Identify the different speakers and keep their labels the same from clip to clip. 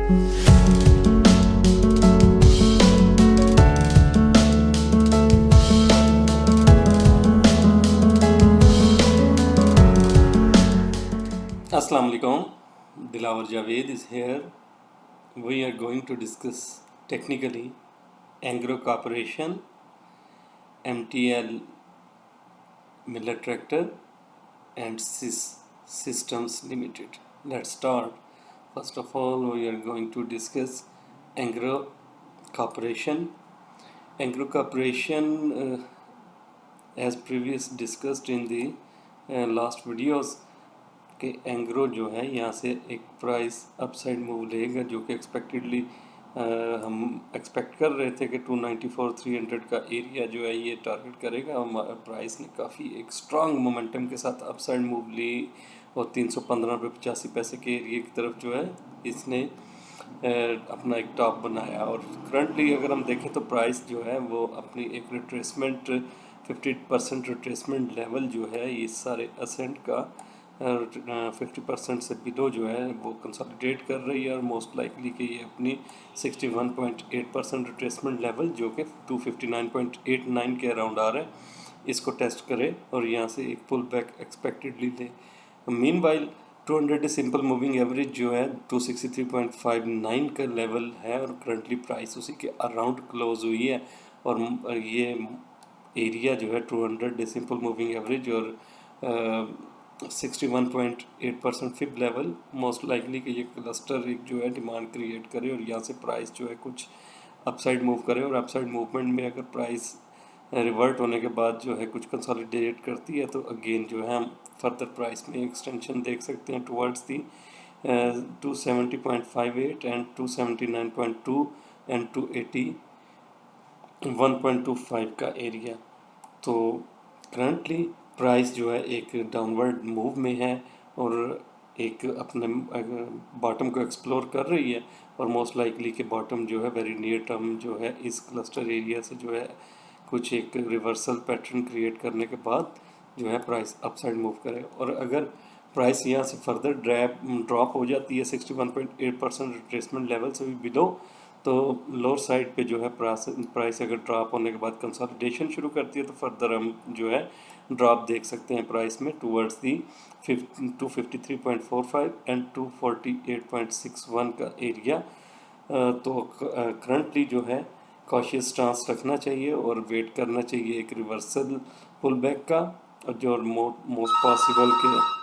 Speaker 1: Assalamu alaikum. Dilawar Javed is here. We are going to discuss technically Angro Corporation, MTL Miller Tractor, and Systems Limited. Let's start. First of all, we are going to discuss Angro Corporation. Angro Corporation, as previous discussed in the last videos, कि एंग्रो जो है यहाँ से एक price upside move लेगा, जो कि expectedly हम एक्सपेक्ट कर रहे थे कि 294,300 का एरिया जो है ये टारगेट करेगा। प्राइस ने काफ़ी एक स्ट्रांग मोमेंटम के साथ अपसाइड मूव ली और 315 रुपये 85 पैसे के एरिया की तरफ जो है इसने अपना एक टॉप बनाया। और करंटली अगर हम देखें तो प्राइस जो है वो अपनी एक रिट्रेसमेंट 50% रिट्रेसमेंट लेवल जो है इस सारे असेंट का 50% से बिलो जो है वो कंसोलिडेट कर रही है, और मोस्ट लाइकली कि ये अपनी 61.8% रिट्रेसमेंट लेवल जो कि 259.89 के अराउंड आ रहा है, इसको टेस्ट करे और यहाँ से एक पुल बैक एक्सपेक्टेडली ले। Meanwhile 200 day simple moving average जो है 263.59 का लेवल है और करंटली प्राइस उसी के अराउंड क्लोज हुई है। और ये एरिया जो है 200 डे सिंपल मूविंग एवरेज और 61.8% फिब लेवल मोस्ट लाइकली कि ये क्लस्टर एक जो है डिमांड क्रिएट करे और यहाँ से प्राइस जो है कुछ अपसाइड मूव करे, और अपसाइड मूवमेंट में अगर प्राइस रिवर्ट होने के बाद जो है कुछ कंसोलिडेट करती है तो अगेन जो है हम फर्दर प्राइस में एक्सटेंशन देख सकते हैं टुवर्ड्स दी 270.58 एंड 279.2 एंड 281.25 का एरिया। तो करंटली प्राइस जो है एक डाउनवर्ड मूव में है और एक अपने बॉटम को एक्सप्लोर कर रही है, और मोस्ट लाइकली कि बॉटम जो है वेरी नियर टर्म जो है इस क्लस्टर एरिया से जो है कुछ एक रिवर्सल पैटर्न क्रिएट करने के बाद जो है प्राइस अपसाइड मूव करे। और अगर प्राइस यहाँ से फर्दर ड्रॉप हो जाती है 61.8% रिट्रेसमेंट लेवल से भी बिलो, तो लोअर साइड पे जो है प्राइस अगर ड्रॉप होने के बाद कंसोलिडेशन शुरू करती है तो फर्दर हम जो है ड्रॉप देख सकते हैं प्राइस में टूवर्ड्स दी 253.45 एंड 248.61 का एरिया। तो करंटली जो है कॉशियस स्टांस रखना चाहिए और वेट करना चाहिए एक रिवर्सल पुल बैक का, और जो मोस्ट पॉसिबल के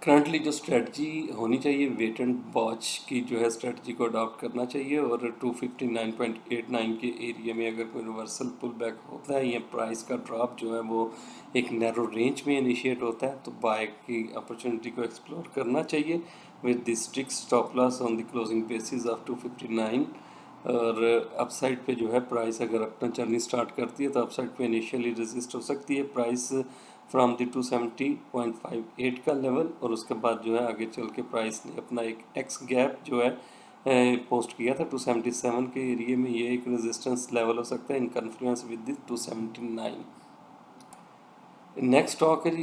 Speaker 1: करंटली जो स्ट्रेटजी होनी चाहिए वेट एंड वॉच की जो है स्ट्रेटजी को अडॉप्ट करना चाहिए। और 259.89 के एरिया में अगर कोई रिवर्सल पुल बैक होता है या प्राइस का ड्रॉप जो है वो एक नैरो रेंज में इनिशिएट होता है तो बाय की अपॉर्चुनिटी को एक्सप्लोर करना चाहिए with the strict stop loss on the closing basis of 259। और अपसाइड पे जो है प्राइस अगर अपना जर्नी स्टार्ट करती है तो अपसाइड पे इनिशियली रेजिस्ट हो सकती है प्राइस फ्रॉम द 270.58 का लेवल, और उसके बाद जो है आगे चल के प्राइस ने अपना एक एक्स गैप जो है पोस्ट किया था 277 के एरिया में। ये एक रेजिस्टेंस लेवल हो सकता है in confluence with the 279। Next stock है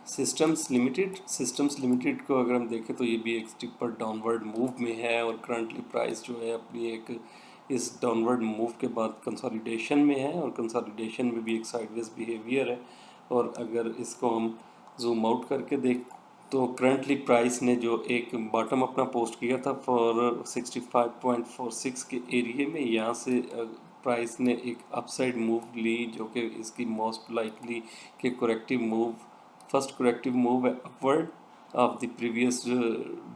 Speaker 1: सिस्टम्स लिमिटेड। सिस्टम्स लिमिटेड को अगर हम देखें तो ये भी एक स्टिपर डाउनवर्ड मूव में है और करंटली प्राइस जो है अपनी एक इस डाउनवर्ड मूव के बाद कंसोलिडेशन में है, और कंसोलिडेशन में भी एक साइडवेज बिहेवियर है। और अगर इसको हम जूम आउट करके देख तो करंटली प्राइस ने जो एक बॉटम अपना पोस्ट किया था फॉर 65.46 के एरिया में, यहाँ से प्राइस ने एक अपसाइड मूव ली जो कि इसकी मोस्ट लाइकली कि corrective move first corrective move है upward of the previous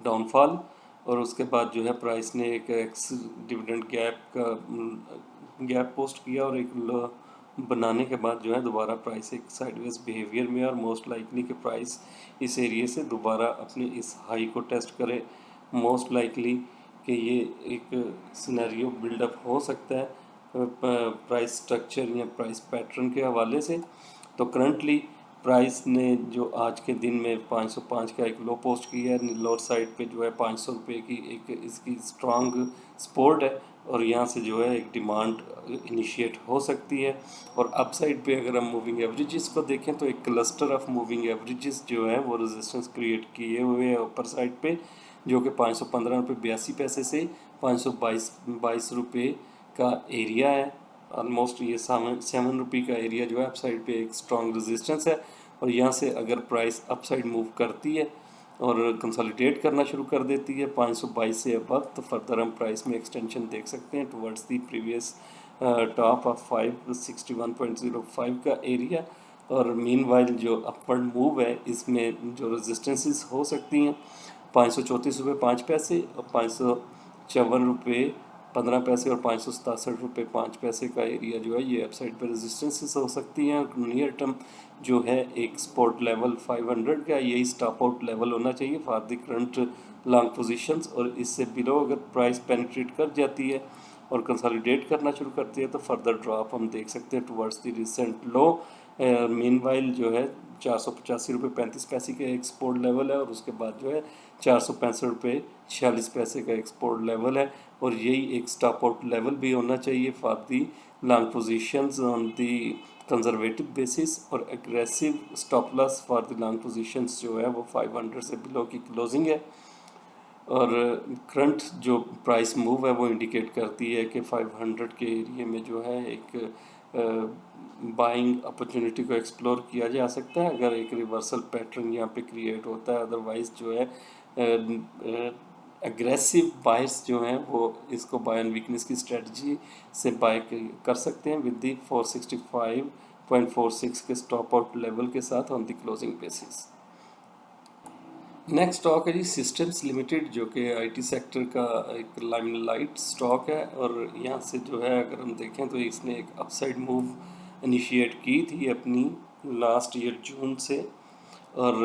Speaker 1: downfall. और उसके बाद जो है प्राइस ने एक एक्स डिविडेंड गैप पोस्ट किया और एक बनाने के बाद जो है दोबारा प्राइस एक साइडवेज बिहेवियर में, और मोस्ट लाइकली कि प्राइस इस एरिया से दोबारा अपने इस हाई को टेस्ट करे। मोस्ट लाइकली कि ये एक सिनेरियो बिल्डअप हो सकता है प्राइस स्ट्रक्चर या प्राइस पैटर्न के हवाले से। तो करंटली प्राइस ने जो आज के दिन में 505 का एक लो पोस्ट किया है, लोअर साइड पे जो है 500 रुपये की एक इसकी स्ट्रांग सपोर्ट है, और यहाँ से जो है एक डिमांड इनिशिएट हो सकती है। और अपसाइड पे अगर हम मूविंग एवरेजेस को देखें तो एक क्लस्टर ऑफ मूविंग एवरेजेस जो है वो रेजिस्टेंस क्रिएट किए हुए हैं ऊपर साइड पे, जो कि 515 रुपये 82 पैसे से 522 रुपये का एरिया है। ऑलमोस्ट ये 7 रुपये का एरिया जो है अपसाइड पे एक स्ट्रॉन्ग रेजिस्टेंस है। और यहाँ से अगर प्राइस अपसाइड मूव करती है और कंसोलिडेट करना शुरू कर देती है 522 से अबव, तो फर्दर हम प्राइस में एक्सटेंशन देख सकते हैं towards the previous top of 561.05 का एरिया। और मीनवाइल जो अपवर्ड मूव है इसमें जो रेजिस्टेंसेस हो सकती हैं 534 रुपये 5 पैसे और 554 रुपये 15 पैसे और 567 रुपये 5 पैसे का एरिया जो है ये अपसाइड पर रेजिस्टेंसेस हो सकती हैं। नियर टर्म जो है एक सपोर्ट लेवल 500 का यही स्टॉप आउट लेवल होना चाहिए for the current long positions. और इससे बिलो अगर प्राइस पेनिट्रेट कर जाती है और कंसोलिडेट करना शुरू करती है तो फर्दर ड्रॉप हम देख सकते हैं towards the recent low. Meanwhile जो है 485 रुपये 35 पैसे का एक्सपोर्ट लेवल है और उसके बाद जो है 465 रुपये 46 पैसे का एक्सपोर्ट लेवल है। और यही एक स्टॉप आउट लेवल भी होना चाहिए for the long positions on the conservative basis. और aggressive stop loss for the long positions जो है वो 500 से बिलो की क्लोजिंग है। और करंट जो प्राइस मूव है वो इंडिकेट करती है कि 500 के एरिया में जो है एक बाइंग अपॉर्चुनिटी को एक्सप्लोर किया जा सकता है अगर एक रिवर्सल पैटर्न यहाँ पे क्रिएट होता है। अदरवाइज जो है एग्रेसिव बायर्स जो हैं वो इसको बाय एंड वीकनेस की स्ट्रेटजी से बाय कर सकते हैं विद दी 465.46 के स्टॉप आउट लेवल के साथ on the closing basis. Next stock है जी सिस्टम्स लिमिटेड, जो कि आईटी सेक्टर का एक लाइमलाइट स्टॉक है। और यहाँ से जो है अगर हम देखें तो इसने एक अपसाइड मूव इनिशिएट की थी अपनी लास्ट ईयर जून से, और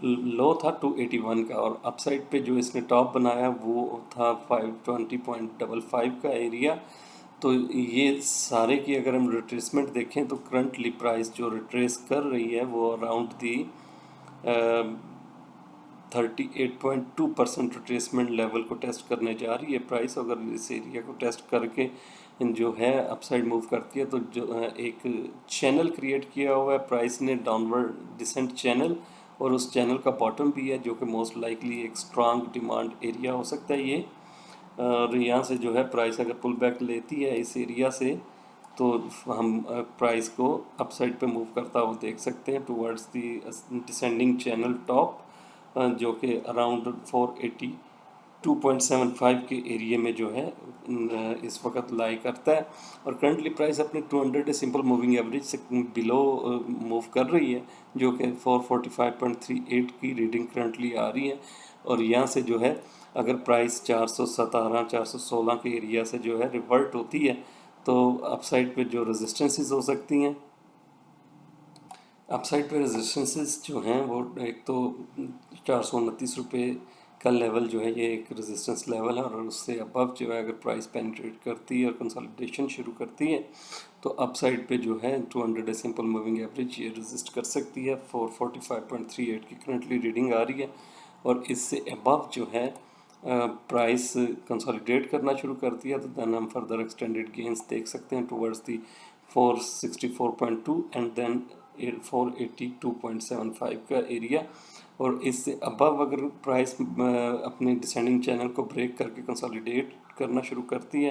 Speaker 1: लो था 281 का, और अपसाइड पे जो इसने टॉप बनाया वो था 520.55 का एरिया। तो ये सारे की अगर हम रिट्रेसमेंट देखें तो करंटली प्राइस जो रिट्रेस कर रही है वो अराउंड दी 38.2% रिट्रेसमेंट लेवल को टेस्ट करने जा रही है प्राइस। अगर इस एरिया को टेस्ट करके जो है अपसाइड मूव करती है तो जो एक चैनल क्रिएट किया हुआ है प्राइस ने, डाउनवर्ड डिसेंट चैनल, और उस चैनल का बॉटम भी है जो कि मोस्ट लाइकली एक स्ट्रांग डिमांड एरिया हो सकता है ये। और यहाँ से जो है प्राइस अगर पुल बैक लेती है इस एरिया से तो हम प्राइस को अपसाइड पे मूव करता हुआ देख सकते हैं टुवर्ड्स दी डिसेंडिंग चैनल टॉप, जो कि अराउंड 482.75 के एरिया में जो है इस वक्त लाई करता है। और करंटली प्राइस अपने 200 सिंपल मूविंग एवरेज से बिलो मूव कर रही है, जो कि 445.38 की रीडिंग करंटली आ रही है। और यहाँ से जो है अगर प्राइस 417 416 के एरिया से जो है रिवर्ट होती है तो अपसाइड पे जो रेजिस्टेंसेस हो सकती हैं, अपसाइड पे रेजिस्टेंसेस जो हैं वो एक तो 429 रुपये का लेवल जो है ये एक रेजिस्टेंस लेवल है, और उससे अबव जो है अगर प्राइस पेनिट्रेट करती है और कंसोलिडेशन शुरू करती है तो अपसाइड पे जो है 200 सिंपल मूविंग एवरेज ये रेजिस्ट कर सकती है। 445.38 की करंटली रीडिंग आ रही है, और इससे अबव जो है प्राइस कंसोलिडेट करना शुरू करती है तो देन हम फर्दर एक्सटेंडेड गेंस देख सकते हैं टुवर्ड्स दी 464.2 एंड देन 482.75 का एरिया। और इससे अबव अगर प्राइस अपने डिसेंडिंग चैनल को ब्रेक करके कंसोलिडेट करना शुरू करती है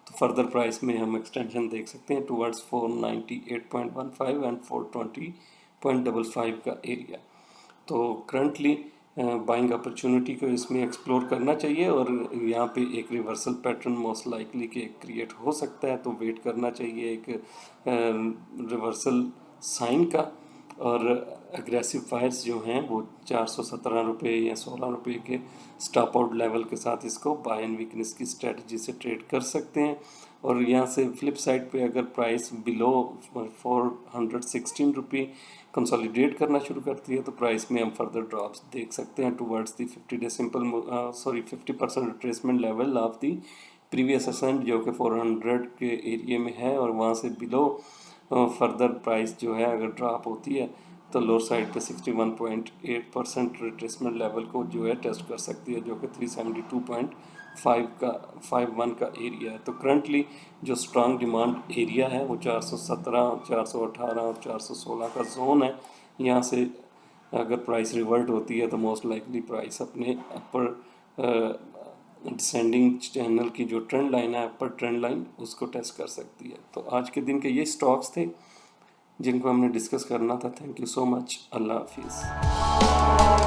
Speaker 1: तो फर्दर प्राइस में हम एक्सटेंशन देख सकते हैं टुवर्ड्स 498.15 एंड 420.55 का एरिया। तो करंटली बाइंग अपॉर्चुनिटी को इसमें एक्सप्लोर करना चाहिए, और यहाँ पे एक रिवर्सल पैटर्न मोस्ट लाइकली के क्रिएट हो सकता है तो वेट करना चाहिए एक रिवर्सल साइन का। और एग्रेसिव फायर्स जो हैं वो 417 रुपये या 16 रुपये के स्टॉप आउट लेवल के साथ इसको बाय एंड वीकनेस की स्ट्रेटजी से ट्रेड कर सकते हैं। और यहाँ से फ्लिप साइड पे अगर प्राइस बिलो 416 रुपये कंसोलिडेट करना शुरू करती है तो प्राइस में हम फर्दर ड्रॉप्स देख सकते हैं towards the 50% retracement level of the previous ascent, जो कि 400 के एरिया में है। और वहाँ से बिलो फर्दर प्राइस जो है अगर ड्रॉप होती है तो लोअर साइड पे 61.8% रिट्रेसमेंट लेवल को जो है टेस्ट कर सकती है, जो कि 372.51 का एरिया है। तो करंटली जो स्ट्रांग डिमांड एरिया है वो 417, 418 और 416 का जोन है। यहाँ से अगर प्राइस रिवर्ट होती है तो मोस्ट लाइकली प्राइस अपने अपर डिसेंडिंग चैनल की जो ट्रेंड लाइन है, अपर ट्रेंड लाइन, उसको टेस्ट कर सकती है। तो आज के दिन के ये स्टॉक्स थे जिनको हमने डिस्कस करना था। Thank you so much. अल्लाह हाफिज़।